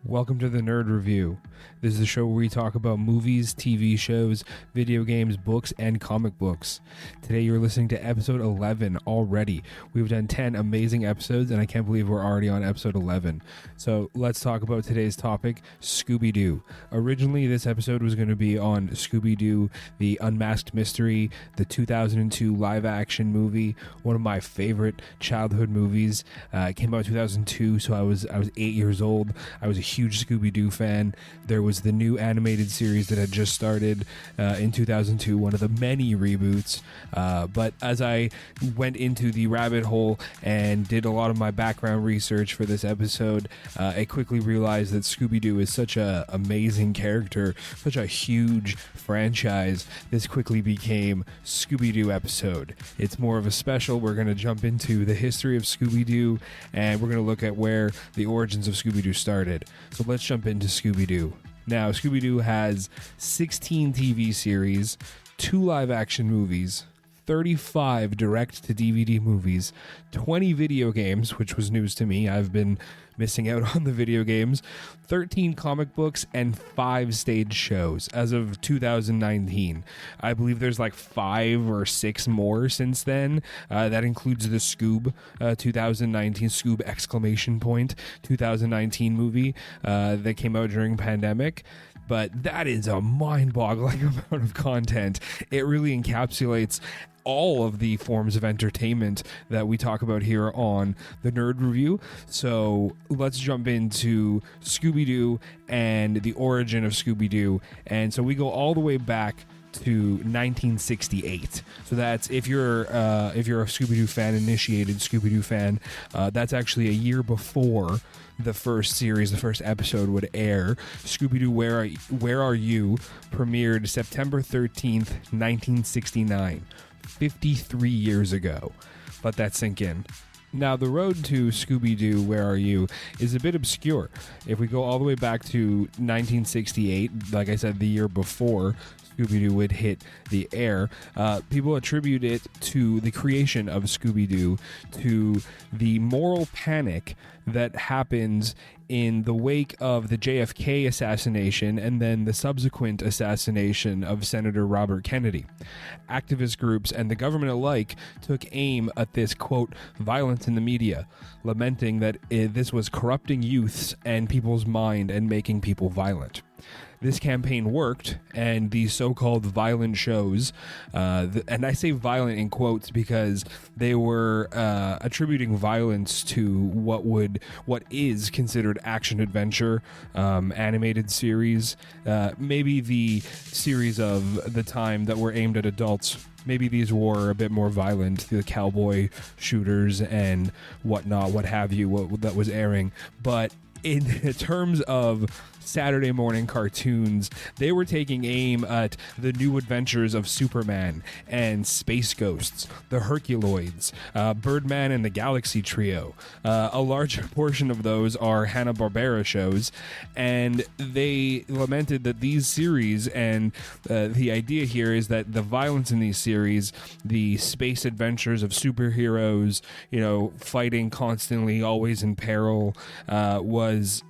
Welcome to the Nerd Review. This is the show where we talk about movies, TV shows, video games, books, and comic books. Today you're listening to episode 11 already. We've done 10 amazing episodes, and I can't believe we're already on episode 11. So let's talk about today's topic, Scooby-Doo. Originally, this episode was going to be on Scooby-Doo, the Unmasked Mystery, the 2002 live-action movie, one of my favorite childhood movies. It came out in 2002, so I was 8 years old. I was a huge Scooby-Doo fan. There was the new animated series that had just started in 2002, one of the many reboots. But as I went into the rabbit hole and did a lot of my background research for this episode, I quickly realized that Scooby-Doo is such an amazing character, such a huge franchise. This quickly became Scooby-Doo episode. It's more of a special. We're going to jump into the history of Scooby-Doo, and we're going to look at where the origins of Scooby-Doo started. So let's jump into Scooby-Doo. Now, Scooby-Doo has 16 TV series, 2 live-action movies, 35 direct-to-DVD movies, 20 video games, which was news to me. I've been missing out on the video games, 13 comic books, and 5 stage shows as of 2019. I believe there's like 5 or 6 more since then. That includes the Scoob 2019 Scoob exclamation point 2019 movie that came out during pandemic. But that is a mind-boggling amount of content. It really encapsulates all of the forms of entertainment that we talk about here on the Nerd Review. So let's jump into Scooby-Doo and the origin of Scooby-Doo. And so we go all the way back to 1968. So that's if you're a Scooby-Doo fan, initiated Scooby-Doo fan, that's actually a year before the first series, the first episode would air. Scooby-Doo Where Are You premiered September 13th, 1969, 53 years ago. Let that sink in. Now, the road to Scooby-Doo Where Are You is a bit obscure. If we go all the way back to 1968, like I said, the year before Scooby-Doo would hit the air, people attribute it to the creation of Scooby-Doo, to the moral panic that happens in the wake of the JFK assassination and then the subsequent assassination of Senator Robert Kennedy. Activist groups and the government alike took aim at this, quote, violence in the media, lamenting that this was corrupting youths and people's mind and making people violent. This campaign worked, and these so-called violent shows, and I say violent in quotes because they were attributing violence to what is considered action-adventure animated series, maybe the series of the time that were aimed at adults. Maybe these were a bit more violent, the cowboy shooters and whatnot, what have you, what that was airing. But in terms of Saturday morning cartoons, they were taking aim at the new adventures of Superman and Space Ghosts, the Herculoids, Birdman and the Galaxy Trio. A large portion of those are Hanna-Barbera shows, and they lamented that these series, and the idea here is that the violence in these series, the space adventures of superheroes, fighting constantly, always in peril, was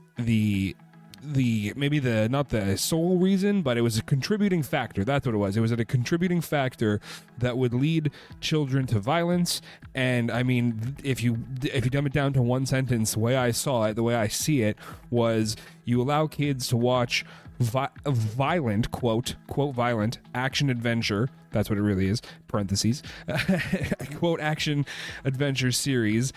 not the sole reason, but it was a contributing factor. That's what it was. It was a contributing factor that would lead children to violence. And I mean, if you dumb it down to one sentence, the way I saw it, the way I see it, was you allow kids to watch violent, quote violent, action adventure, that's what it really is, parentheses, quote action adventure series,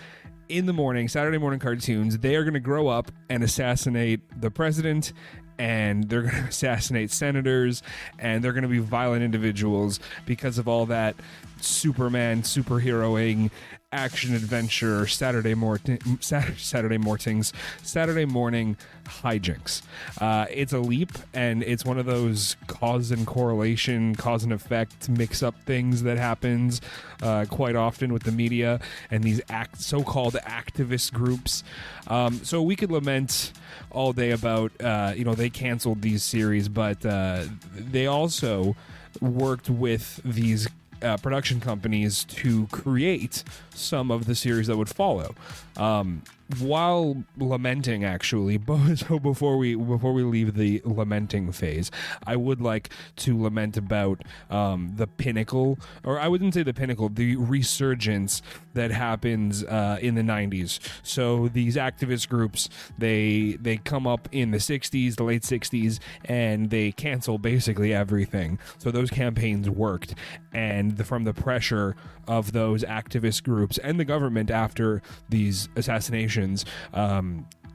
in the morning, Saturday morning cartoons. They are going to grow up and assassinate the president, and they're going to assassinate senators, and they're going to be violent individuals because of all that Superman superheroing, action adventure, Saturday morning hijinks. It's a leap, and it's one of those cause and correlation, cause and effect mix up things that happens quite often with the media and these so-called activist groups. So we could lament all day about they canceled these series, but they also worked with these production companies to create some of the series that would follow. while lamenting, actually, so before we leave the lamenting phase, I would like to lament about the pinnacle, or I wouldn't say the pinnacle, the resurgence that happens in the 90s. So these activist groups, they come up in the 60s, the late 60s, and they cancel basically everything. So those campaigns worked, and from the pressure of those activist groups and the government after these assassinations,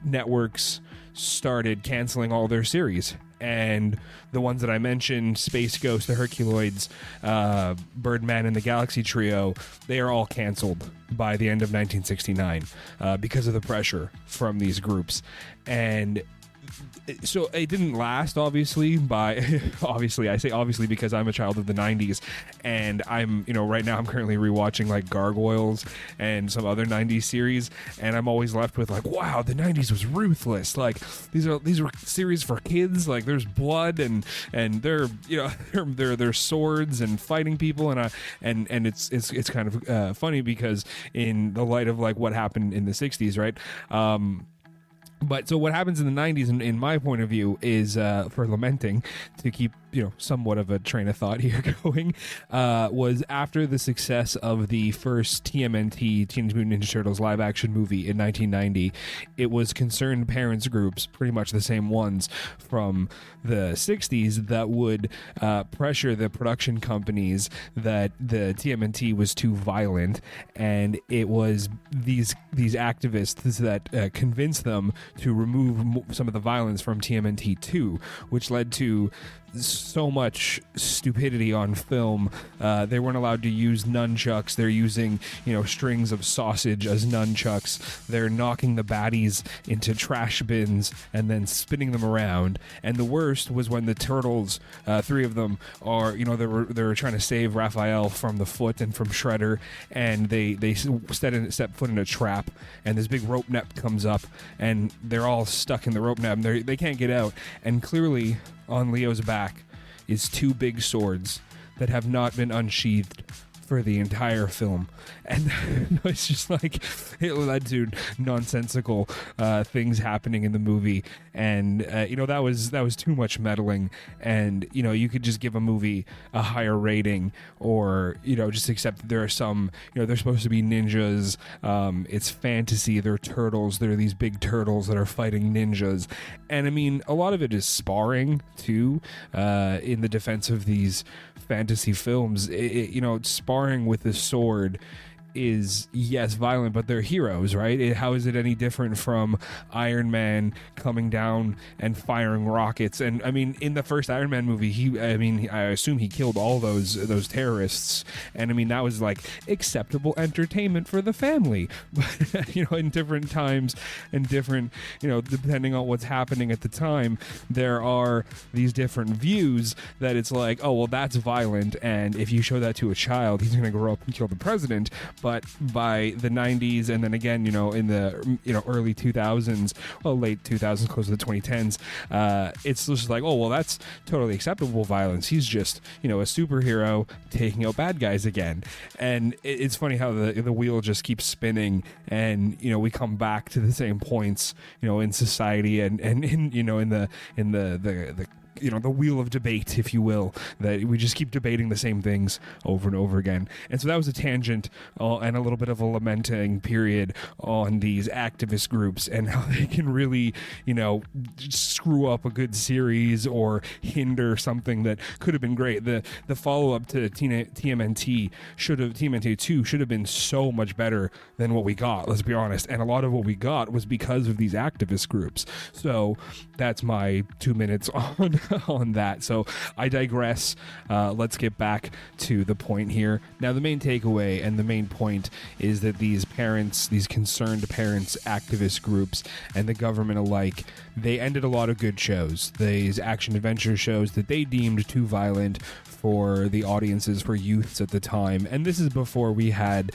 networks started canceling all their series. And the ones that I mentioned, Space Ghost, the Herculoids, Birdman, and the Galaxy Trio, they are all canceled by the end of 1969 because of the pressure from these groups. And so it didn't last, obviously, obviously, I say obviously because I'm a child of the 90s, and I'm, right now I'm currently rewatching like Gargoyles and some other 90s series, and I'm always left with like, wow, the 90s was ruthless. Like these were series for kids, like there's blood and they're, they're swords and fighting people, and it's kind of funny because in the light of like what happened in the 60s, right? But so what happens in the 90s, in my point of view, is for lamenting, to keep somewhat of a train of thought here going, was after the success of the first TMNT, Teenage Mutant Ninja Turtles live action movie in 1990, it was concerned parents groups, pretty much the same ones from the 60s, that would pressure the production companies that the TMNT was too violent, and it was these activists that convinced them to remove some of the violence from TMNT 2, which led to so much stupidity on film. They weren't allowed to use nunchucks. They're using, strings of sausage as nunchucks. They're knocking the baddies into trash bins and then spinning them around. And the worst was when the turtles, three of them, are, they were trying to save Raphael from the Foot and from Shredder, and they step foot in a trap, and this big rope net comes up, and they're all stuck in the rope net, and they can't get out. And clearly, on Leo's back is two big swords that have not been unsheathed for the entire film. And it's just like, it led to nonsensical things happening in the movie, and that was too much meddling. And you could just give a movie a higher rating, or just accept that there are some, they're supposed to be ninjas, it's fantasy, they're turtles, they're these big turtles that are fighting ninjas. And I mean, a lot of it is sparring too, in the defense of these fantasy films. Sparring with a sword is, yes, violent, but they're heroes, right? How is it any different from Iron Man coming down and firing rockets? And I mean, in the first Iron Man movie, I assume he killed all those terrorists, and I mean, that was like acceptable entertainment for the family. But in different times and different, depending on what's happening at the time, there are these different views that it's like, oh well, that's violent, and if you show that to a child, he's gonna grow up and kill the president. But by the 90s, and then again, in the early 2000s, well, late 2000s, close to the 2010s, it's just like, oh well, that's totally acceptable violence. He's just a superhero taking out bad guys again. And it's funny how the wheel just keeps spinning, and we come back to the same points, in society and in the wheel of debate, if you will, that we just keep debating the same things over and over again. And so that was a tangent and a little bit of a lamenting period on these activist groups and how they can really, screw up a good series or hinder something that could have been great. The follow-up to TMNT 2 should have been so much better than what we got, let's be honest. And a lot of what we got was because of these activist groups. So that's my 2 minutes on that. So I digress. Let's get back to the point here. Now, the main takeaway and the main point is that these parents, these concerned parents, activist groups, and the government alike, they ended a lot of good shows. These action adventure shows that they deemed too violent for the audiences, for youths at the time. And this is before we had,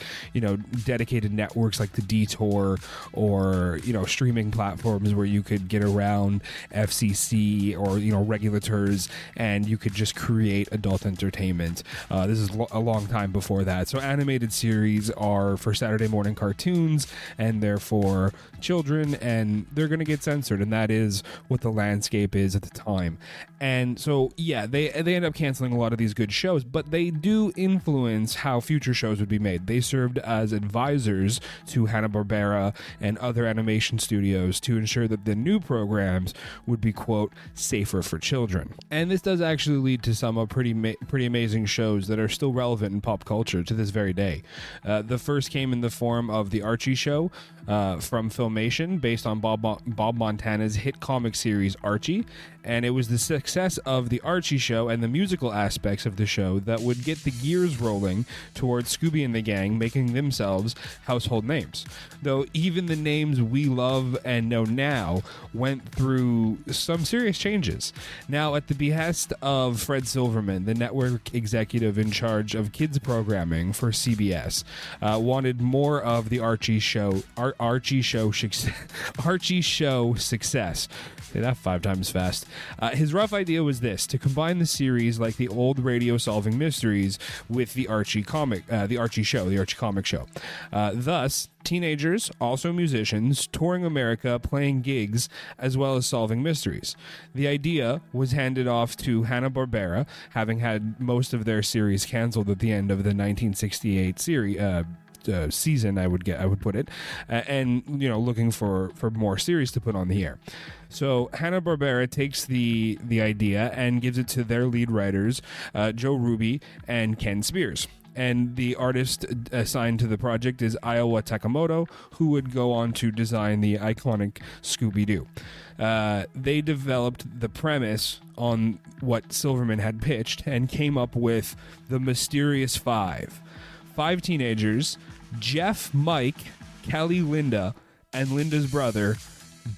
dedicated networks like the Detour, or, streaming platforms where you could get around FCC or, regulators, and you could just create adult entertainment. This is a long time before that. So animated series are for Saturday morning cartoons, and they're for children, and they're going to get censored, and that is what the landscape is at the time. And so, yeah, they end up canceling a lot of these good shows, but they do influence how future shows would be made. They served as advisors to Hanna-Barbera and other animation studios to ensure that the new programs would be, quote, safer for children. And this does actually lead to some pretty amazing shows that are still relevant in pop culture to this very day. The first came in the form of The Archie Show from Filmation, based on Bob Montana's hit comic series Archie, and it was the success of The Archie Show and the musical aspects of the show that would get the gears rolling towards Scooby and the gang making themselves household names. Though even the names we love and know now went through some serious changes. Now, at the behest of Fred Silverman, the network executive in charge of kids programming for CBS, wanted more of the Archie Show success. Say that 5 times fast. His rough idea was this: to combine the series like the old radio solving mysteries with the Archie comic show. Thus, teenagers, also musicians, touring America, playing gigs, as well as solving mysteries. The idea was handed off to Hanna-Barbera, having had most of their series canceled at the end of the 1968 season, I would put it, and looking for more series to put on the air. So Hanna-Barbera takes the idea and gives it to their lead writers, Joe Ruby and Ken Spears. And the artist assigned to the project is Iowa Takamoto, who would go on to design the iconic Scooby-Doo. They developed the premise on what Silverman had pitched and came up with the Mysterious Five. 5 teenagers: Jeff, Mike, Kelly, Linda, and Linda's brother,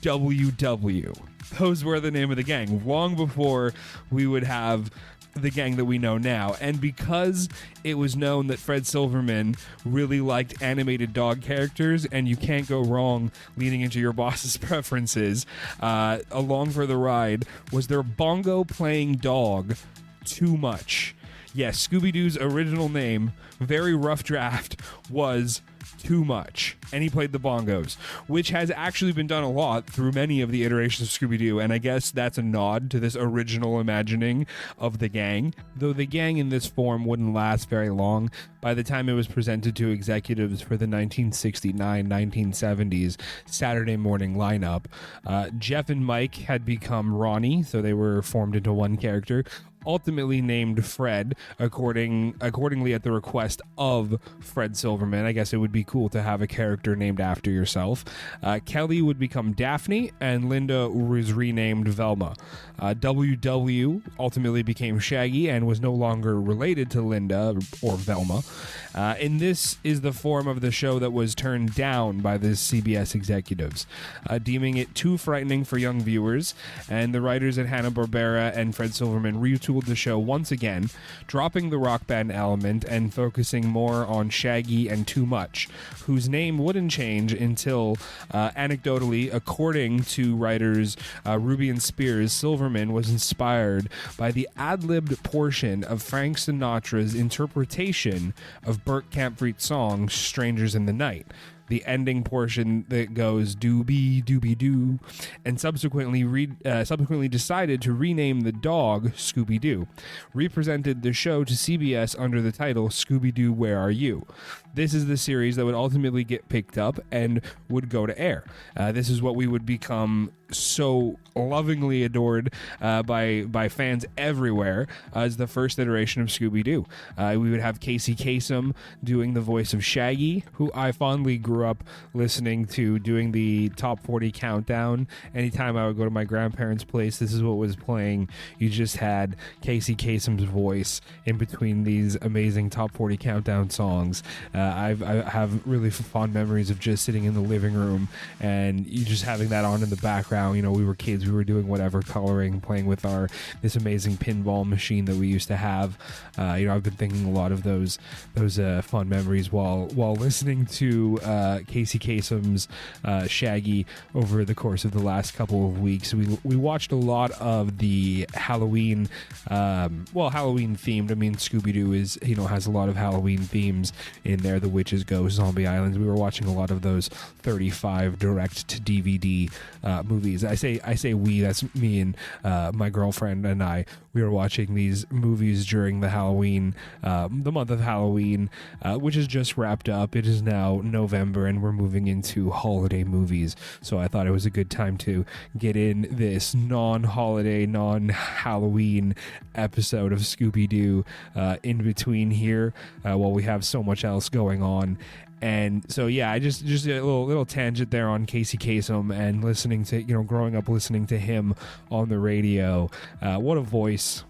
WW. Those were the name of the gang, long before we would have the gang that we know now. And because it was known that Fred Silverman really liked animated dog characters, and you can't go wrong leading into your boss's preferences, along for the ride was their bongo playing dog, Too Much. Yes, Scooby-Doo's original name, very rough draft, was Too Much, and he played the bongos, which has actually been done a lot through many of the iterations of Scooby-Doo, and I guess that's a nod to this original imagining of the gang, though the gang in this form wouldn't last very long. By the time it was presented to executives for the 1969-1970s Saturday morning lineup, Jeff and Mike had become Ronnie, so they were formed into one character, ultimately named Fred, accordingly at the request of Fred Silverman. I guess it would be cool to have a character named after yourself. Kelly would become Daphne, and Linda was renamed Velma. WW ultimately became Shaggy and was no longer related to Linda or Velma. And this is the form of the show that was turned down by the CBS executives, deeming it too frightening for young viewers, and the writers at Hanna-Barbera and Fred Silverman retooled the show once again, dropping the rock band element and focusing more on Shaggy and Too Much, whose name wouldn't change until, anecdotally, according to writers Ruby and Spears, Silverman was inspired by the ad-libbed portion of Frank Sinatra's interpretation of Burt Kaempfert's song Strangers in the Night. The ending portion that goes doobie doobie doo, and subsequently decided to rename the dog Scooby-Doo, represented the show to CBS under the title Scooby-Doo, Where Are You? This is the series that would ultimately get picked up and would go to air. This is what we would become so lovingly adored by fans everywhere as the first iteration of Scooby-Doo. We would have Casey Kasem doing the voice of Shaggy, who I fondly grew up listening to, doing the top 40 countdown. Anytime I would go to my grandparents' place, this is what was playing. You just had Casey Kasem's voice in between these amazing top 40 countdown songs. I have really fond memories of just sitting in the living room and you just having that on in the background. You know, we were kids, we were doing whatever, coloring, playing with this amazing pinball machine that we used to have. You know, I've been thinking a lot of those fun memories while listening to Casey Kasem's Shaggy over the course of the last couple of weeks. We watched a lot of the Halloween, Halloween themed. I mean, Scooby-Doo is, you know, has a lot of Halloween themes in there. The Witches, Ghosts, Zombie Islands. We were watching a lot of those 35 direct to DVD movies. I say we, that's me and my girlfriend and I. We were watching these movies during the month of Halloween, which is just wrapped up. It is now November and we're moving into holiday movies. So I thought it was a good time to get in this non-holiday, non-Halloween episode of Scooby-Doo in between here while we have so much else going on. And so, yeah, I just a little tangent there on Casey Kasem and listening to, you know, growing up listening to him on the radio. What a voice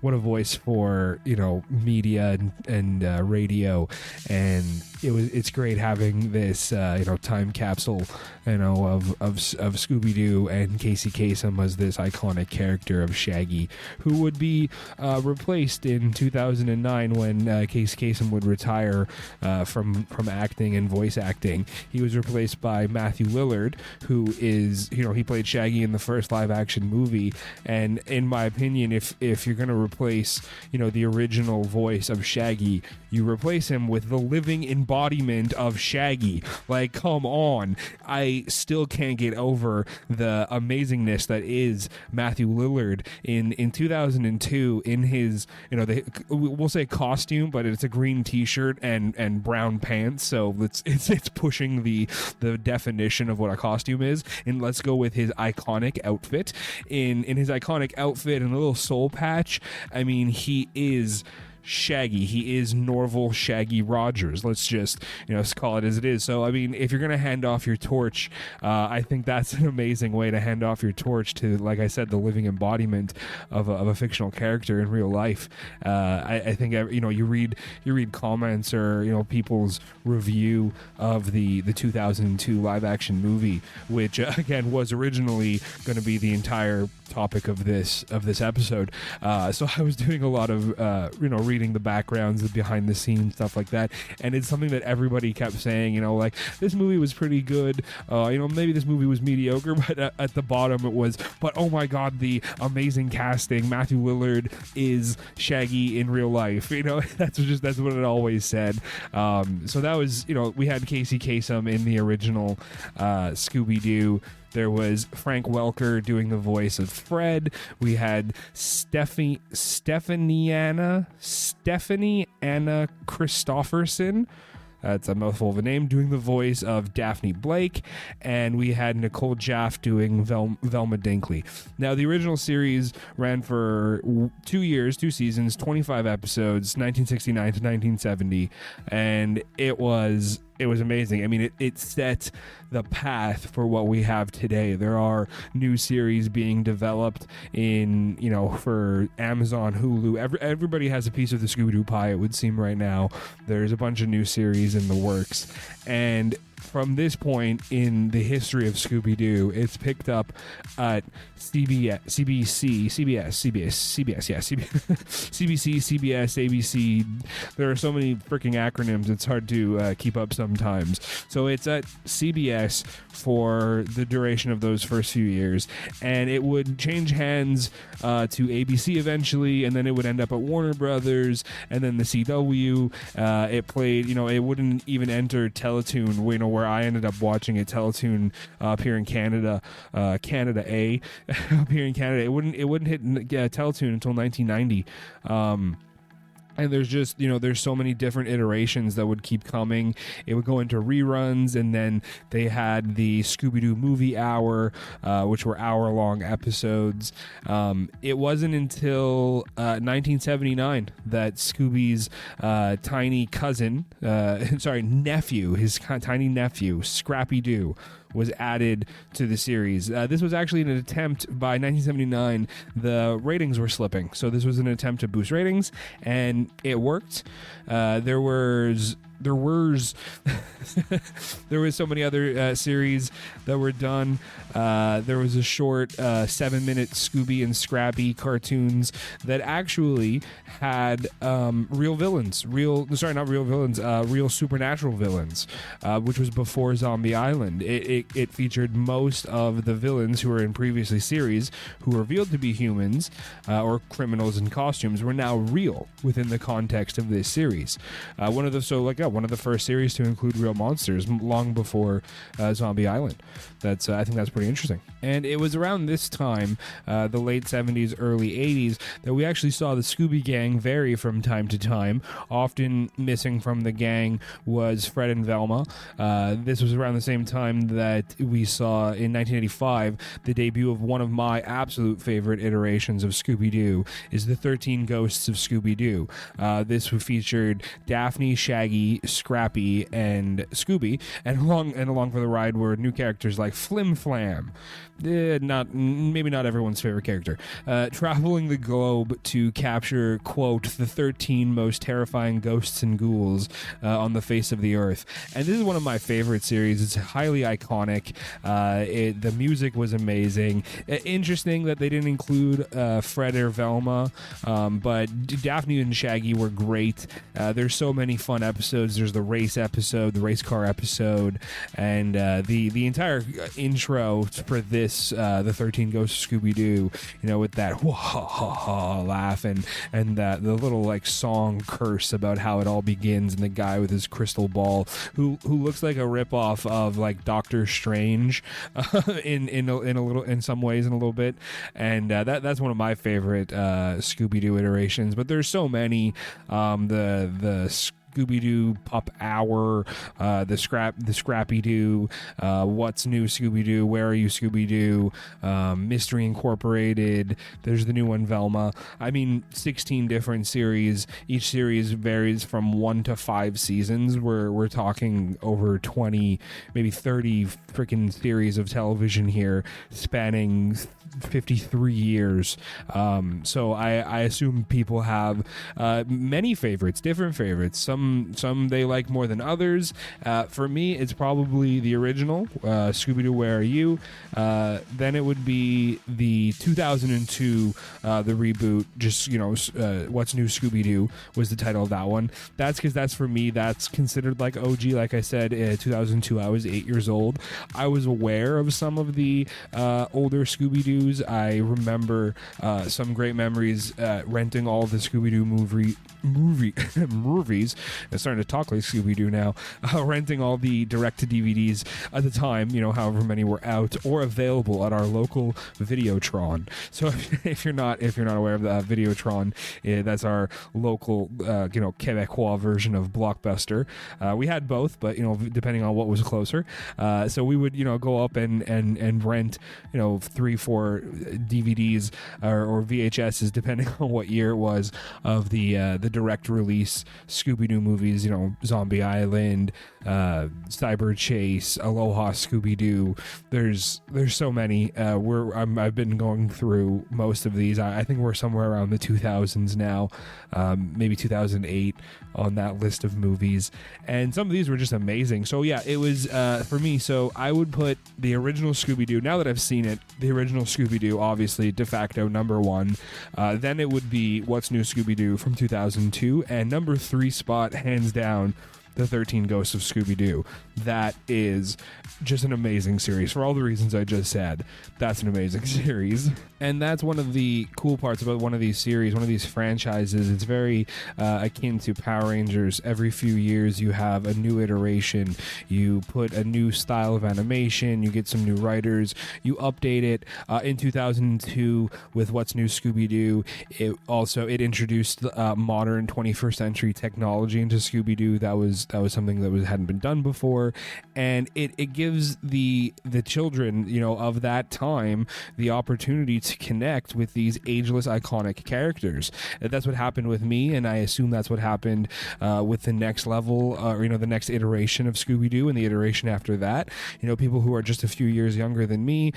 for, you know, media and radio. And it's great having this, you know, time capsule, you know, of Scooby-Doo and Casey Kasem as this iconic character of Shaggy, who would be replaced in 2009 when Casey Kasem would retire from acting and voice acting. He was replaced by Matthew Lillard, who is, you know, he played Shaggy in the first live action movie. And in my opinion, if you're going to replace, you know, the original voice of Shaggy, you replace him with the living embodiment of Shaggy. Like, come on. I still can't get over the amazingness that is Matthew Lillard in 2002 in his, you know, we'll say costume, but it's a green t-shirt and brown pants. So it's pushing the definition of what a costume is. And let's go with his iconic outfit. In his iconic outfit and a little soul patch, I mean, he is Shaggy. He is Norval Shaggy Rogers. Let's just, you know, call it as it is. So, I mean, if you're going to hand off your torch, I think that's an amazing way to hand off your torch to, like I said, the living embodiment of a fictional character in real life. I think, you know, you read comments or, you know, people's review of the 2002 live action movie, which again was originally going to be the entire topic of this episode. So I was doing a lot of, you know, reading the backgrounds, the behind the scenes stuff like that, and it's something that everybody kept saying, you know, like, this movie was pretty good, you know, maybe this movie was mediocre, but at the bottom it was, but oh my god, the amazing casting, Matthew Lillard is Shaggy in real life, you know. that's what it always said. So that was, you know, we had Casey Kasem in the original Scooby-Doo. There was Frank Welker doing the voice of Fred. We had Stephanie Anna Christofferson. That's a mouthful of a name, doing the voice of Daphne Blake, and we had Nicole Jaffe doing Velma Dinkley. Now, the original series ran for 2 years, 2 seasons, 25 episodes, 1969 to 1970, and it was amazing. I mean, it set the path for what we have today. There are new series being developed in, you know, for Amazon, Hulu. Everybody has a piece of the Scooby-Doo pie, it would seem right now. There's a bunch of new series in the works. And from this point in the history of Scooby-Doo, it's picked up at CBC, ABC. There are so many freaking acronyms, it's hard to keep up sometimes. So it's at CBS for the duration of those first few years, and it would change hands to ABC eventually, and then it would end up at Warner Brothers, and then the CW. It played, you know, it wouldn't even enter Teletoon, you know, where I ended up watching it. Teletoon up here in Canada, Canada A, up here in Canada, it wouldn't hit Teletoon until 1990. And there's just, you know, there's so many different iterations that would keep coming. It would go into reruns, and then they had the Scooby-Doo Movie Hour, which were hour-long episodes. It wasn't until 1979 that Scooby's tiny nephew, his tiny nephew, Scrappy-Doo, was added to the series. This was actually an attempt by 1979. The ratings were slipping, so this was an attempt to boost ratings, and it worked. There there was so many other series that were done. There was a short 7-minute Scooby and Scrappy cartoons that actually had real supernatural villains, which was before Zombie Island. It featured most of the villains who were in previously series, who were revealed to be humans or criminals in costumes, were now real within the context of this series. One of the first series to include real monsters long before Zombie Island. I think that's pretty interesting. And it was around this time, the late 70s, early 80s, that we actually saw the Scooby Gang vary from time to time. Often missing from the gang was Fred and Velma. This was around the same time that we saw in 1985 the debut of one of my absolute favorite iterations of Scooby-Doo, is the 13 Ghosts of Scooby-Doo. This featured Daphne, Shaggy, Scrappy, and Scooby, and along for the ride were new characters like Flim Flam. Maybe not everyone's favorite character. Traveling the globe to capture, quote, the 13 most terrifying ghosts and ghouls on the face of the earth. And this is one of my favorite series. It's highly iconic. The music was amazing. Interesting that they didn't include Fred or Velma, but Daphne and Shaggy were great. There's so many fun episodes. There's the race episode, the race car episode, and the entire intro for this, the 13 Ghosts of Scooby-Doo, with that laugh and the little like song curse about how it all begins, and the guy with his crystal ball who looks like a ripoff of like Doctor Strange in some ways, in a little bit, and that's one of my favorite Scooby-Doo iterations. But there's so many. The Scooby-Doo Pup Hour, the Scrappy-Doo, What's New Scooby-Doo, Where Are You Scooby-Doo, Mystery Incorporated, there's the new one, Velma. 16 different series. Each series varies from 1 to 5 seasons. We're talking over 20, maybe 30 freaking series of television here, spanning 53 years. So I assume people have many favorites, different favorites. Some they like more than others. For me, it's probably the original, Scooby-Doo, Where Are You? Then it would be the 2002, the reboot, just, What's New Scooby-Doo was the title of that one. That's because that's, for me, that's considered like OG. Like I said, 2002, I was 8 years old. I was aware of some of the older Scooby-Doos. I remember some great memories renting all the Scooby-Doo movies. I'm starting to talk like Scooby-Doo now. Renting all the direct-to-DVDs at the time, however many were out or available at our local Videotron. So if you're not aware of the Videotron, that's our local, Quebecois version of Blockbuster. We had both, but depending on what was closer. So we would go up and rent 3-4 DVDs or VHSs, depending on what year it was, of the direct release Scooby-Doo movies, Zombie Island, Cyber Chase, Aloha Scooby-Doo. There's so many. I've been going through most of these. I think we're somewhere around the 2000s now, maybe 2008 on that list of movies. And some of these were just amazing. So yeah, it was for me. So I would put the original Scooby-Doo, now that I've seen it, the original Scooby-Doo, obviously de facto number 1. Then it would be What's New Scooby-Doo from 2002, and number 3 spot, hands down, the 13 Ghosts of Scooby-Doo. That is just an amazing series. For all the reasons I just said, that's an amazing series. And that's one of the cool parts about one of these series, one of these franchises. It's very akin to Power Rangers. Every few years you have a new iteration. You put a new style of animation. You get some new writers. You update it. In 2002, with What's New Scooby-Doo, it introduced modern 21st century technology into Scooby-Doo. That was something that hadn't been done before, and it gives the children of that time the opportunity to connect with these ageless iconic characters. That's what happened with me, and I assume that's what happened with the next level, the next iteration of Scooby-Doo and the iteration after that. People who are just a few years younger than me,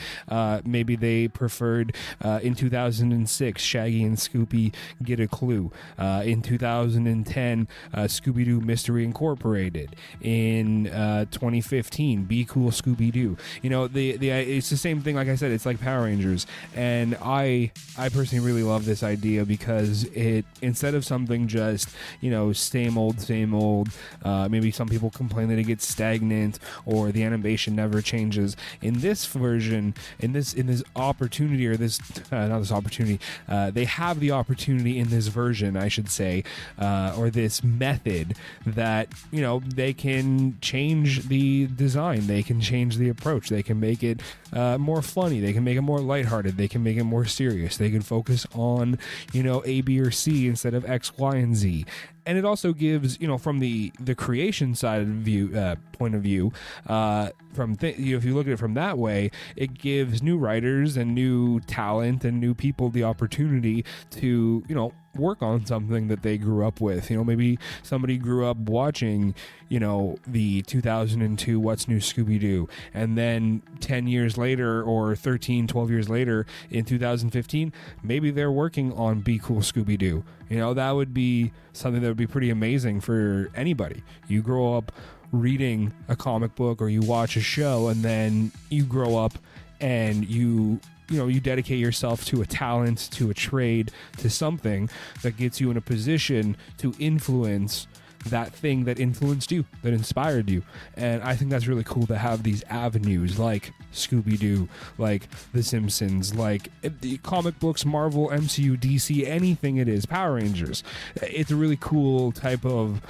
maybe they preferred in 2006 Shaggy and Scoopy Get a Clue. In 2010, Scooby-Doo Mystery Incorporated. Incorporated in 2015. Be Cool Scooby-Doo. You know, it's the same thing. Like I said, it's like Power Rangers, and I personally really love this idea because it, instead of something just, you know, same old, maybe some people complain that it gets stagnant or the animation never changes. In this version, in this opportunity, or this not this opportunity, they have the opportunity in this version, I should say, or this method, that, you know, they can change the design, they can change the approach, they can make it more funny, they can make it more lighthearted, they can make it more serious, they can focus on, you know, A, B, or C instead of X, Y, and Z. And it also gives, you know, from the creation side of view, point of view, if you look at it from that way, it gives new writers and new talent and new people the opportunity to, you know, work on something that they grew up with. You know, maybe somebody grew up watching, you know, the 2002 What's New Scooby-Doo, and then 10 years later, or 12 years later in 2015, maybe they're working on Be Cool Scooby-Doo. You know, that would be something that would be pretty amazing for anybody. You grow up reading a comic book, or you watch a show, and then you grow up and you dedicate yourself to a talent, to a trade, to something that gets you in a position to influence that thing that influenced you, that inspired you. And I think that's really cool to have these avenues, like Scooby-Doo, like The Simpsons, like the comic books, Marvel, MCU, DC, anything it is, Power Rangers. It's a really cool type of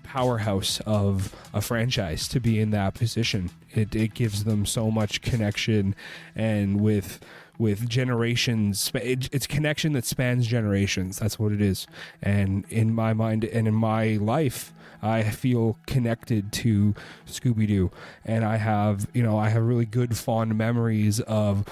powerhouse of a franchise to be in that position. It gives them so much connection, and with generations, it's connection that spans generations. That's what it is. And in my mind and in my life, I feel connected to Scooby-Doo, and I have really good fond memories of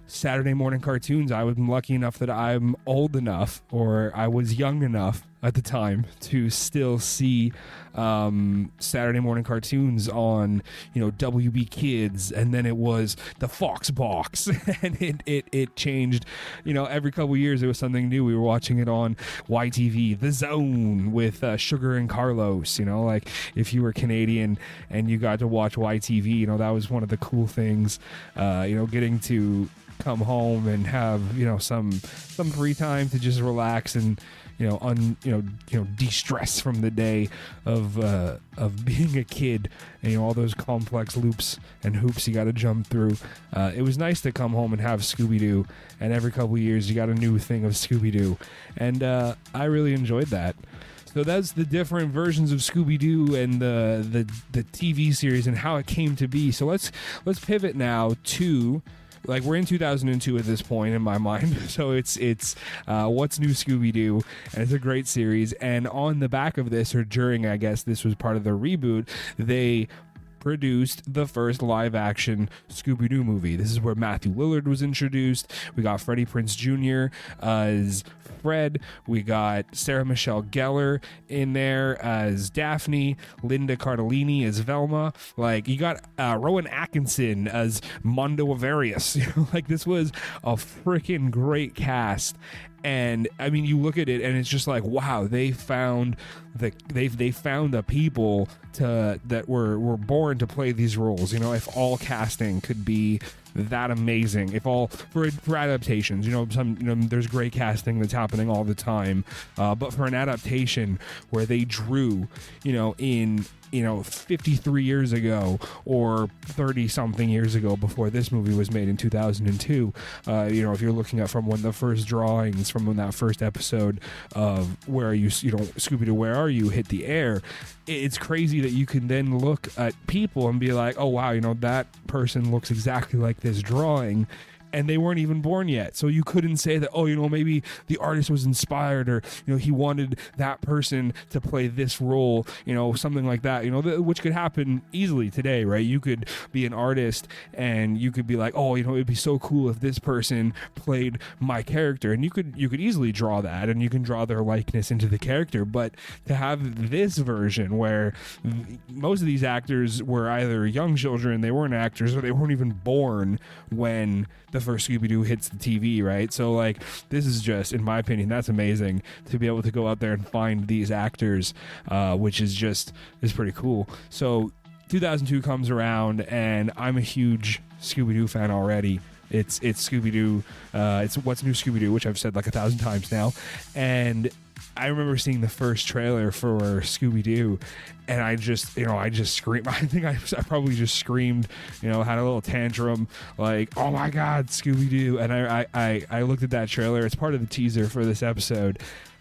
Saturday morning cartoons. I was lucky enough that I'm old enough, or I was young enough at the time, to still see Saturday morning cartoons on, you know, WB Kids, and then it was the Fox Box, and it changed. You know, every couple years it was something new. We were watching it on YTV, The Zone with Sugar and Carlos. You know, like if you were Canadian and you got to watch YTV, you know, that was one of the cool things. You know, getting to come home and have, you know, some free time to just relax and, you know, de-stress from the day of being a kid, and, you know, all those complex loops and hoops you got to jump through. It was nice to come home and have Scooby-Doo, and every couple of years you got a new thing of Scooby-Doo, and I really enjoyed that. So that's the different versions of Scooby-Doo and the TV series and how it came to be. So let's pivot now to, like, we're in 2002 at this point in my mind, so it's What's New Scooby-Doo, and it's a great series. And on the back of this, or during, I guess this was part of the reboot, they produced the first live-action Scooby-Doo movie. This is where Matthew Lillard was introduced. We got Freddie Prinze Jr. as Fred. We got Sarah Michelle Gellar in there as Daphne. Linda Cardellini as Velma. Like, you got Rowan Atkinson as Mondo Avarius. You know, like, this was a freaking great cast. And I mean, you look at it and it's just like, wow, they found the people that were born to play these roles. You know, if all casting could be that amazing, if all for adaptations, you know, there's great casting that's happening all the time, but for an adaptation where they drew, you know, in, you know, 53 years ago or 30 something years ago, before this movie was made in 2002, you know, if you're looking at from when the first drawings from when that first episode of Where Are You, you know, Scooby-Doo, Where Are You hit the air, it's crazy that you can then look at people and be like, oh wow, you know, that person looks exactly like this drawing, and they weren't even born yet. So you couldn't say that, oh, you know, maybe the artist was inspired, or, you know, he wanted that person to play this role, you know, something like that, you know, which could happen easily today, right? You could be an artist and you could be like, oh, you know, it'd be so cool if this person played my character, and you could easily draw that, and you can draw their likeness into the character. But to have this version where most of these actors were either young children, they weren't actors, or they weren't even born when the first Scooby-Doo hits the TV, right? So like this is just, in my opinion, that's amazing to be able to go out there and find these actors, which is pretty cool. So 2002 comes around, and I'm a huge Scooby-Doo fan already. It's Scooby-Doo. It's What's New Scooby-Doo, which I've said like 1,000 times now. And I remember seeing the first trailer for Scooby-Doo, and I just screamed. I think I probably just screamed, had a little tantrum, like, oh my God, Scooby-Doo. And I looked at that trailer. It's part of the teaser for this episode.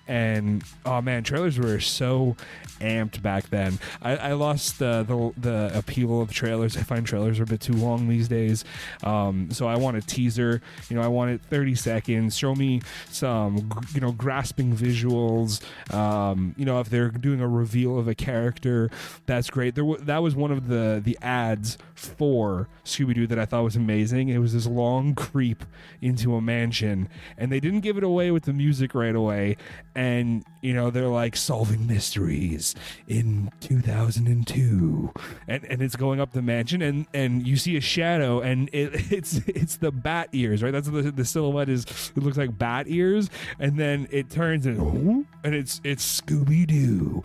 And oh man, trailers were so amped back then. I lost the appeal of trailers. I find trailers are a bit too long these days. So I want a teaser. I want it 30 seconds. Show me some, grasping visuals. If they're doing a reveal of a character, that's great. That was one of the ads for Scooby-Doo that I thought was amazing. It was this long creep into a mansion, and they didn't give it away with the music right away. And they're like solving mysteries in 2002, and it's going up the mansion, and you see a shadow, and it's the bat ears, right? That's the silhouette is. It looks like bat ears, and then it turns and it's Scooby-Doo,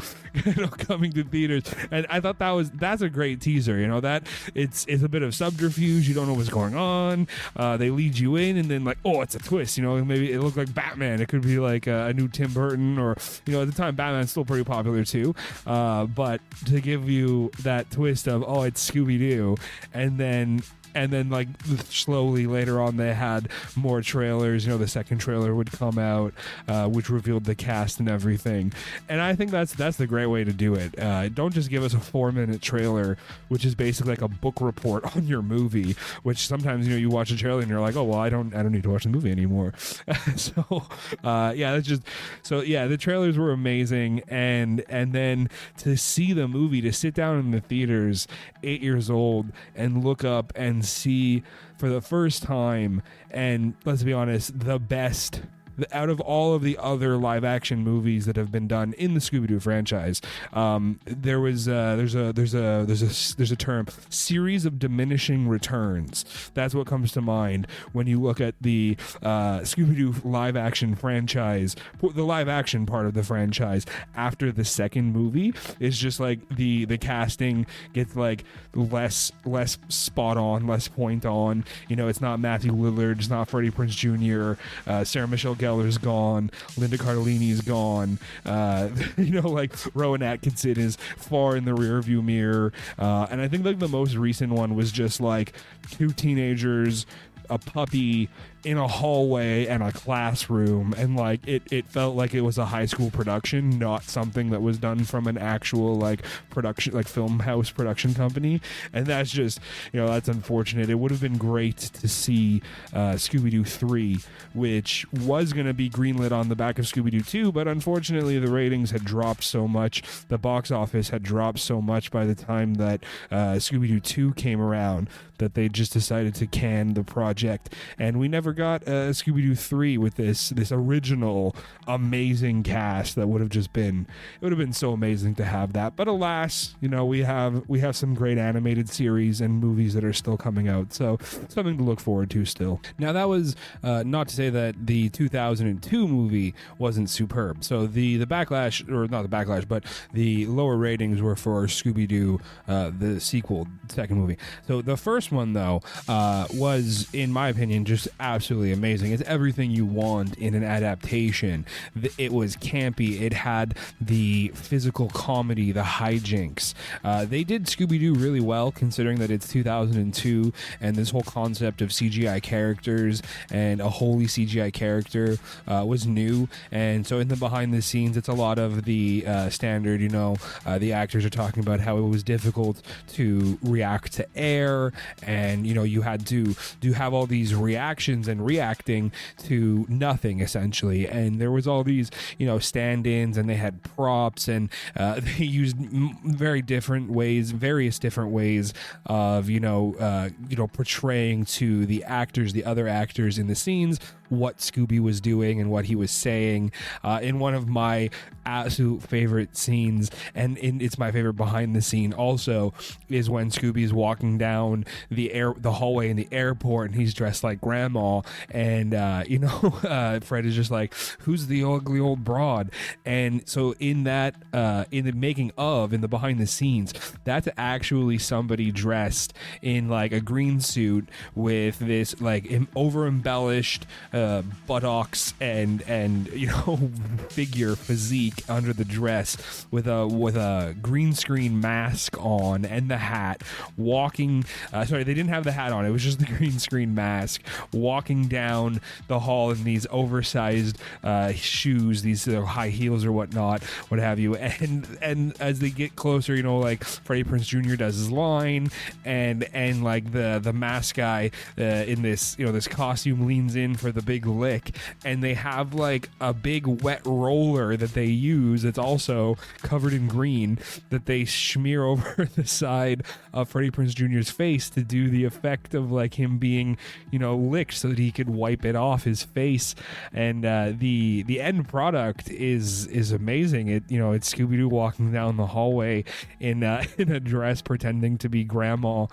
coming to theaters. And I thought that's a great teaser. That it's a bit of subterfuge. You don't know what's going on. They lead you in, and then like, oh, it's a twist. Maybe it looked like Batman. It could be like a new Tim Burton, or at the time Batman's still pretty popular too, but to give you that twist of, oh, it's Scooby-Doo, and then like slowly later on they had more trailers. The second trailer would come out, which revealed the cast and everything. And I think that's the great way to do it. Don't just give us a 4-minute trailer, which is basically like a book report on your movie, which sometimes you watch a trailer and you're like, oh well, I don't need to watch the movie anymore. The trailers were amazing, and then to see the movie, to sit down in the theaters 8 years old and look up and see for the first time, and let's be honest, the best out of all of the other live action movies that have been done in the Scooby-Doo franchise. There's a term, series of diminishing returns. That's what comes to mind when you look at the Scooby-Doo live action franchise. The live action part of the franchise after the second movie is just like the casting gets like less spot on, less point on. It's not Matthew Lillard, it's not Freddie Prinze Jr., Sarah Michelle Gellar's gone, Linda Cardellini's gone, like Rowan Atkinson is far in the rearview mirror, and I think like the most recent one was just like two teenagers, a puppy in a hallway and a classroom, and like it felt like it was a high school production, not something that was done from an actual like production, like film house production company. And that's just, that's unfortunate. It would have been great to see Scooby-Doo 3, which was going to be greenlit on the back of Scooby-Doo 2, but unfortunately the ratings had dropped so much, the box office had dropped so much by the time that Scooby-Doo 2 came around, that they just decided to can the project, and we never got Scooby-Doo 3 with this original amazing cast. That would have been so amazing to have that. But alas, we have some great animated series and movies that are still coming out, so something to look forward to still. Now that was not to say that the 2002 movie wasn't superb. So the backlash, or not the backlash, but the lower ratings were for Scooby-Doo, the sequel, second movie. So the first one though was, in my opinion, just absolutely amazing. It's everything you want in an adaptation. It was campy. It had the physical comedy, the hijinks. They did Scooby-Doo really well, considering that it's 2002 and this whole concept of CGI characters and a wholly CGI character was new. And so in the behind the scenes, it's a lot of the standard, the actors are talking about how it was difficult to react to air, and you had to have all these reactions and reacting to nothing essentially. And there was all these stand-ins, and they had props, and they used various different ways of portraying to the other actors in the scenes what Scooby was doing and what he was saying. In one of my absolute favorite scenes, and it's my favorite behind the scene also, is when Scooby is walking down the hallway in the airport, and he's dressed like grandma, and Fred is just like, who's the ugly old broad? And so in that in the making of, in the behind the scenes, that's actually somebody dressed in like a green suit with this like over embellished buttocks and figure physique under the dress, with a green screen mask on and the hat, walking sorry, they didn't have the hat on, it was just the green screen mask, walking down the hall in these oversized shoes, these high heels or whatnot, what have you, and as they get closer, like Freddie Prinze Jr. does his line, and like the mask guy in this this costume leans in for the big lick, and they have like a big wet roller that they use that's also covered in green that they smear over the side of Freddie Prinze Jr.'s face to do the effect of like him being licked so that he could wipe it off his face. And the end product is amazing. It's Scooby-Doo walking down the hallway in a dress pretending to be grandma.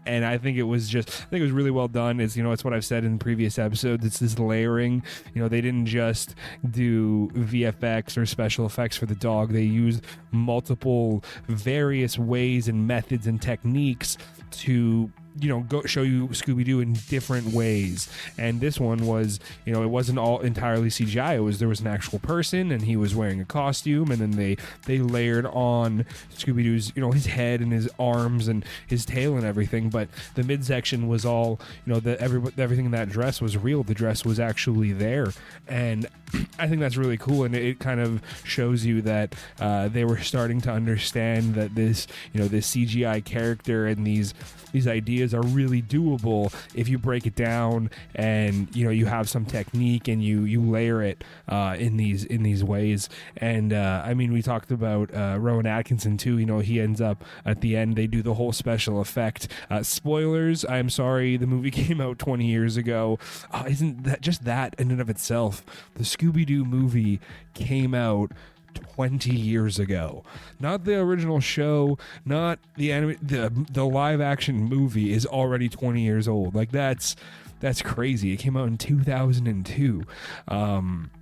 And I think it was really well done. It's what I've said in previous episodes. It's this layering. They didn't just do VFX or special effects for the dog. They used multiple various ways and methods and techniques to go show you Scooby-Doo in different ways. And this one was, it wasn't all entirely CGI. There was an actual person, and he was wearing a costume, and then they layered on Scooby-Doo's, his head and his arms and his tail and everything. But the midsection was all, everything in that dress was real. The dress was actually there. And I think that's really cool, and it kind of shows you that they were starting to understand that this CGI character and these ideas are really doable if you break it down, and you have some technique and you layer it in these ways. And we talked about Rowan Atkinson too. He ends up at the end, they do the whole special effect. Spoilers, I'm sorry, the movie came out 20 years ago. Isn't that just that in and of itself? The Scooby-Doo movie came out 20 years ago. Not the original show, not the live action movie is already 20 years old. Like that's crazy. It came out in 2002.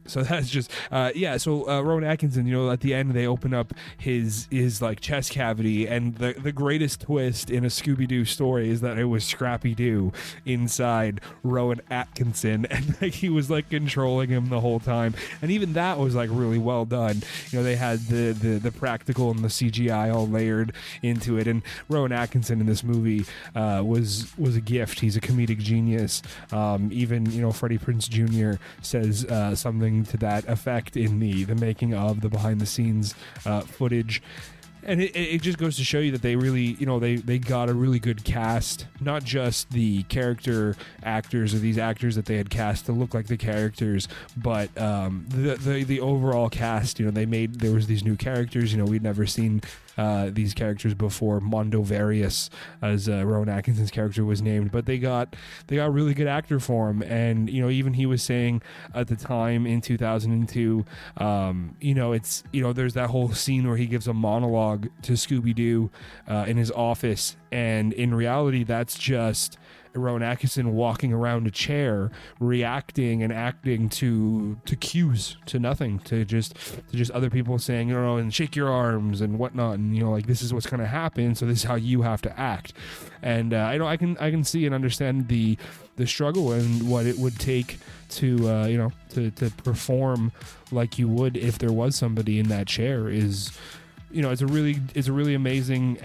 So that's just so Rowan Atkinson, at the end they open up his like chest cavity, and the greatest twist in a Scooby-Doo story is that it was Scrappy-Doo inside Rowan Atkinson, and like he was like controlling him the whole time. And even that was like really well done. They had the practical and the CGI all layered into it. And Rowan Atkinson in this movie was a gift. He's a comedic genius. Even Freddie Prinze Jr. says something to that effect in the making of, the behind the scenes footage. And it just goes to show you that they really, they got a really good cast, not just the character actors or these actors that they had cast to look like the characters, but the overall cast. There was these new characters. We'd never seen these characters before. Mondo Various, as Rowan Atkinson's character was named, but they got really good actor for him. And even he was saying at the time in 2002, it's there's that whole scene where he gives a monologue to Scooby-Doo in his office, and in reality that's just Rowan Atkinson walking around a chair, reacting and acting to cues, to nothing, to just other people saying, and shake your arms and whatnot, and like this is what's going to happen, so this is how you have to act. And I can see and understand the struggle and what it would take to to perform like you would if there was somebody in that chair. It's a really amazing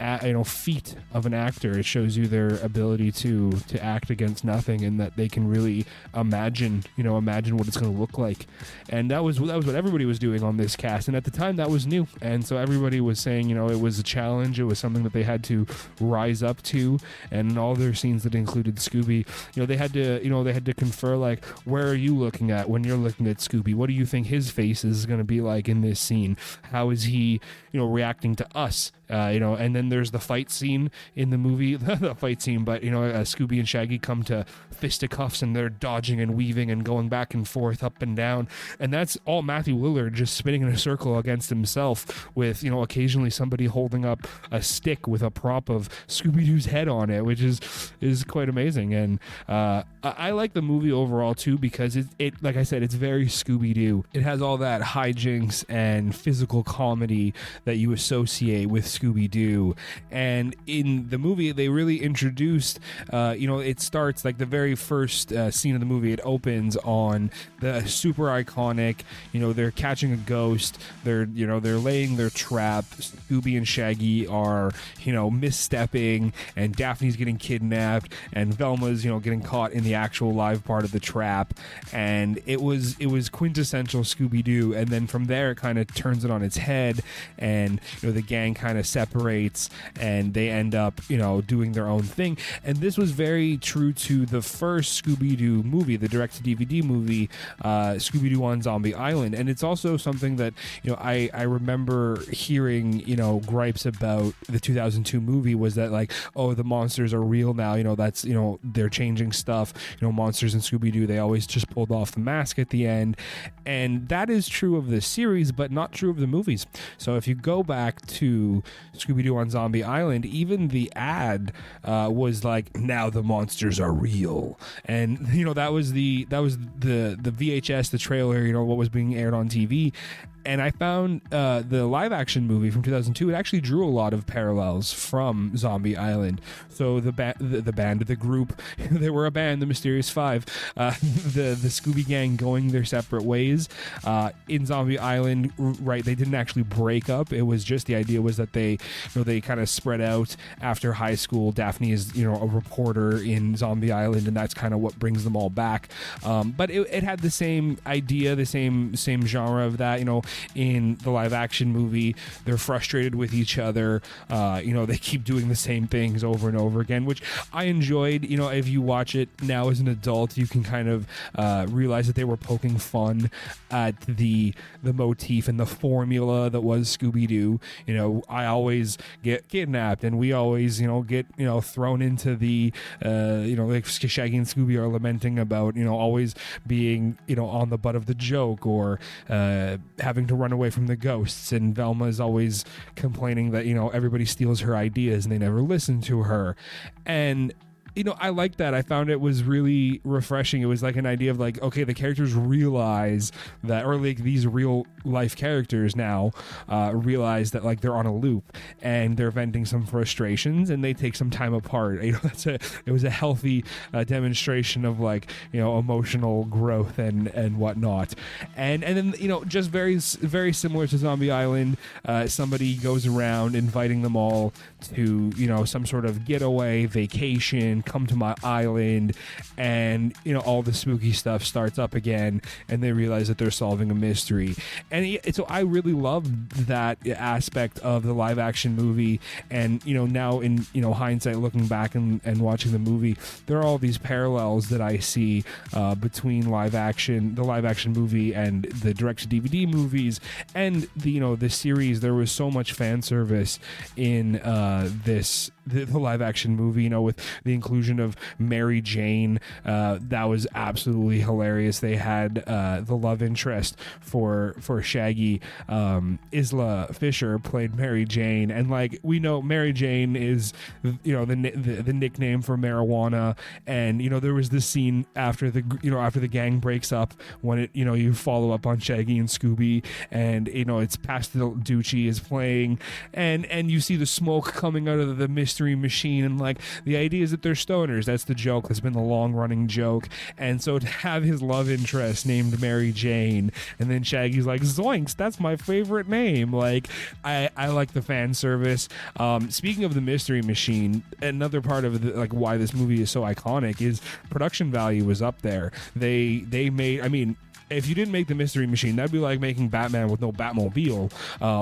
feat of an actor. It shows you their ability to act against nothing, and that they can really imagine what it's going to look like. And that was what everybody was doing on this cast, and at the time that was new, and so everybody was saying it was a challenge, it was something that they had to rise up to. And in all their scenes that included Scooby, they had to confer, like, where are you looking at when you're looking at Scooby? What do you think his face is going to be like in this scene? How is he reacting to us And then there's the fight scene in the movie, the fight scene, but Scooby and Shaggy come to fisticuffs and they're dodging and weaving and going back and forth, up and down, and that's all Matthew Lillard just spinning in a circle against himself with occasionally somebody holding up a stick with a prop of Scooby-Doo's head on it, which is quite amazing. And I like the movie overall too, because it like I said, it's very Scooby-Doo. It has all that hijinks and physical comedy that you associate with Scooby-Doo. And in the movie, they really introduced, it starts like the very first scene of the movie. It opens on the super iconic, they're catching a ghost. They're laying their trap. Scooby and Shaggy are, misstepping, and Daphne's getting kidnapped, and Velma's, getting caught in the actual live part of the trap. And it was quintessential Scooby-Doo. And then from there, it kind of turns it on its head, and the gang kind of separates, and they end up doing their own thing. And this was very true to the first Scooby-Doo movie, the direct-to-DVD movie, Scooby-Doo on Zombie Island. And it's also something that I remember hearing gripes about the 2002 movie, was that like, oh, the monsters are real now, that's they're changing stuff, Monsters in Scooby-Doo, they always just pulled off the mask at the end. And that is true of the series, but not true of the movies. So if you go back to Scooby-Doo on Zombie Island, even the ad was like, now the monsters are real. And that was the VHS, the trailer, what was being aired on TV. And I found the live action movie from 2002, it actually drew a lot of parallels from Zombie Island. So the group, they were a band, the Mysterious Five, the Scooby Gang going their separate ways. In Zombie Island, right, they didn't actually break up. It was just, the idea was that they kind of spread out after high school. Daphne is, a reporter in Zombie Island, and that's kind of what brings them all back. But it had the same idea, the same genre of that, in the live action movie. They're frustrated with each other. They keep doing the same things over and over again, which I enjoyed. If you watch it now as an adult, you can kind of realize that they were poking fun at the motif and the formula that was Scooby-Doo. I always get kidnapped, and we always, get, thrown into the, like Shaggy and Scooby are lamenting about, always being, on the butt of the joke, or having to run away from the ghosts, and Velma is always complaining that everybody steals her ideas and they never listen to her. And I liked that. I found it was really refreshing. It was like an idea of like, okay, the characters realize that, or like these real life characters now realize that like they're on a loop and they're venting some frustrations, and they take some time apart. It was a healthy demonstration of like, emotional growth and whatnot. And then, just very, very similar to Zombie Island, somebody goes around inviting them all to, some sort of getaway, vacation, come to my island, and all the spooky stuff starts up again, and they realize that they're solving a mystery. And so I really loved that aspect of the live action movie. And now in hindsight, looking back and watching the movie, there are all these parallels that I see between the live action movie and the direct to DVD movies, and the series. There was so much fan service in the live action movie, with the inclusion of Mary Jane. That was absolutely hilarious. They had the love interest for Shaggy, Isla Fisher, played Mary Jane, and like we know Mary Jane is the nickname for marijuana. And there was this scene after the gang breaks up, when it you follow up on Shaggy and Scooby, and it's Pastel Ducci is playing, and you see the smoke coming out of the mystery machine, and like the idea is that they're stoners. That's the joke. That's been the long running joke. And so to have his love interest named Mary Jane, and then Shaggy's like, zoinks, that's my favorite name. Like I like the fan service. Speaking of the mystery machine, another part of why this movie is so iconic is production value was up there. They made, if you didn't make the Mystery Machine, that'd be like making Batman with no Batmobile.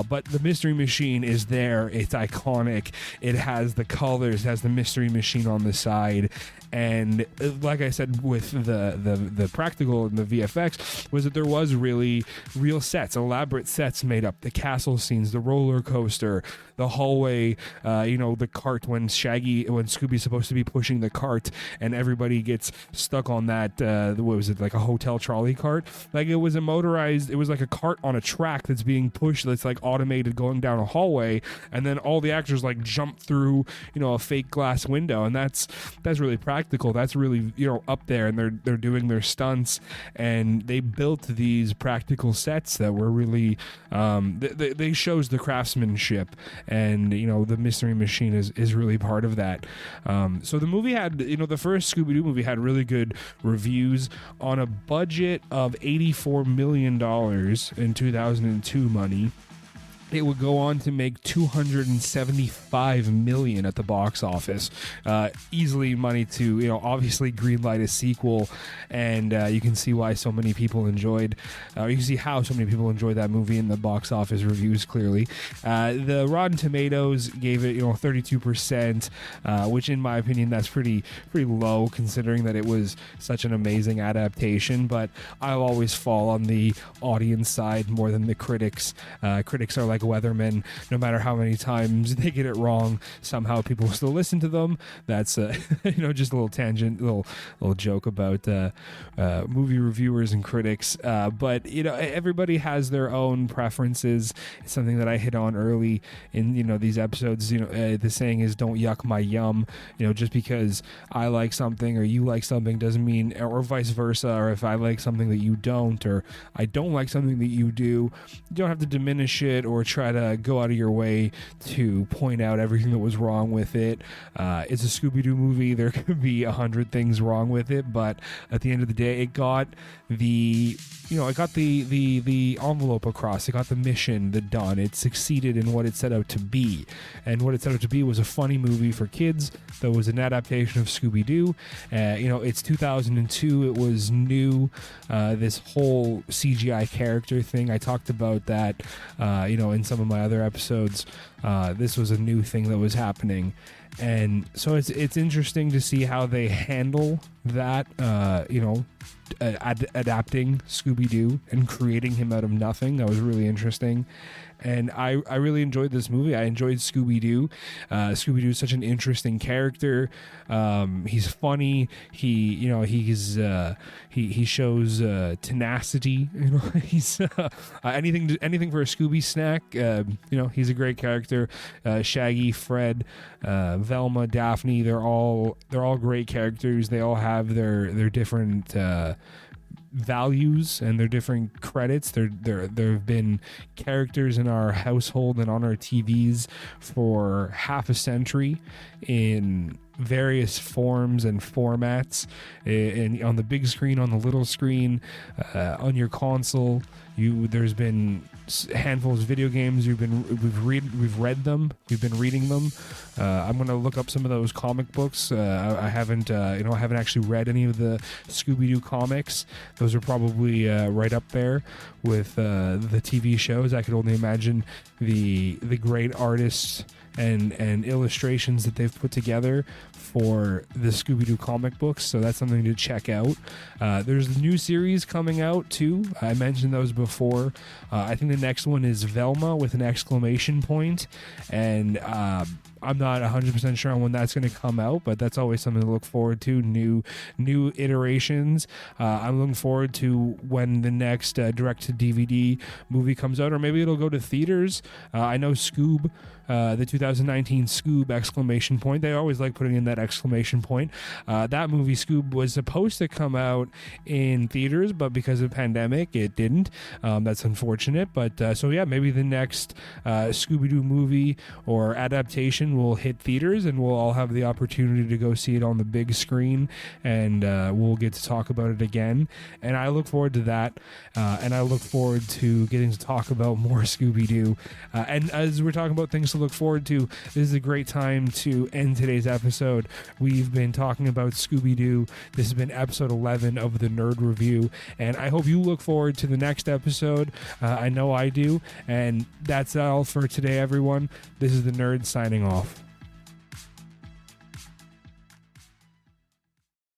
But the Mystery Machine is there. It's iconic. It has the colors, it has the mystery machine on the side. And like I said, with the practical and the VFX, was that there was really real sets, elaborate sets made up. The castle scenes, the roller coaster, the hallway, the cart when Scooby's supposed to be pushing the cart and everybody gets stuck on that, what was it, like a hotel trolley cart? Like, it was it was like a cart on a track that's being pushed, that's like automated going down a hallway, and then all the actors like jump through, a fake glass window, and that's really practical. That's really up there, and they're doing their stunts, and they built these practical sets that were really they shows the craftsmanship, and the mystery machine is really part of that. So the movie had the first Scooby-Doo movie had really good reviews on a budget of $84 million in 2002 money. It would go on to make $275 million at the box office. Easily money to, obviously greenlight a sequel, and you can see why so many people enjoyed, you can see how so many people enjoyed that movie in the box office reviews, clearly. The Rotten Tomatoes gave it, 32%, which in my opinion, that's pretty low considering that it was such an amazing adaptation, but I'll always fall on the audience side more than the critics. Critics are like weathermen. No matter how many times they get it wrong, somehow people still listen to them. That's just a little tangent, little joke about movie reviewers and critics. But everybody has their own preferences. It's something that I hit on early in these episodes. The saying is, "Don't yuck my yum." Just because I like something or you like something doesn't mean, or vice versa. Or if I like something that you don't, or I don't like something that you do, you don't have to diminish it or try to go out of your way to point out everything that was wrong with it. It's a Scooby-Doo movie. There could be 100 things wrong with it, but at the end of the day, it got the envelope across. It got the mission done. It succeeded in what it set out to be, and what it set out to be was a funny movie for kids that was an adaptation of Scooby-Doo. It's 2002. It was new. This whole CGI character thing, I talked about that in some of my other episodes. This was a new thing that was happening, and so it's interesting to see how they handle that, adapting Scooby-Doo and creating him out of nothing. That was really interesting. And I really enjoyed this movie. I enjoyed Scooby-Doo. Scooby-Doo is such an interesting character. He's funny. He shows tenacity. He's anything for a Scooby snack. He's a great character. Shaggy, Fred, Velma, Daphne. They're all great characters. They all have their different values and their different credits. There have been characters in our household and on our TVs for half a century in various forms and formats, and on the big screen, on the little screen, on your console. There's been handfuls of video games. We've read them. We've been reading them. I'm gonna look up some of those comic books. I haven't actually read any of the Scooby-Doo comics. Those are probably right up there with the TV shows. I could only imagine the great artists and illustrations that they've put together for the Scooby-Doo comic books, so that's something to check out. There's the new series coming out too. I mentioned those before. I think the next one is Velma with an exclamation point, and I'm not 100% sure on when that's going to come out, but that's always something to look forward to. New iterations. I'm looking forward to when the next direct-to-DVD movie comes out, or maybe it'll go to theaters. I know Scoob, the 2019 Scoob exclamation point. They always like putting in that exclamation point. That movie Scoob was supposed to come out in theaters, but because of the pandemic, it didn't. That's unfortunate. But so yeah, maybe the next Scooby-Doo movie or adaptation will hit theaters, and we'll all have the opportunity to go see it on the big screen, and we'll get to talk about it again. And I look forward to that, and I look forward to getting to talk about more Scooby-Doo. And as we're talking about things to look forward to, this is a great time to end today's episode. We've been talking about Scooby-Doo. This has been episode 11 of the Nerd Review, and I hope you look forward to the next episode. I know I do. And that's all for today, everyone. This is the Nerd signing off.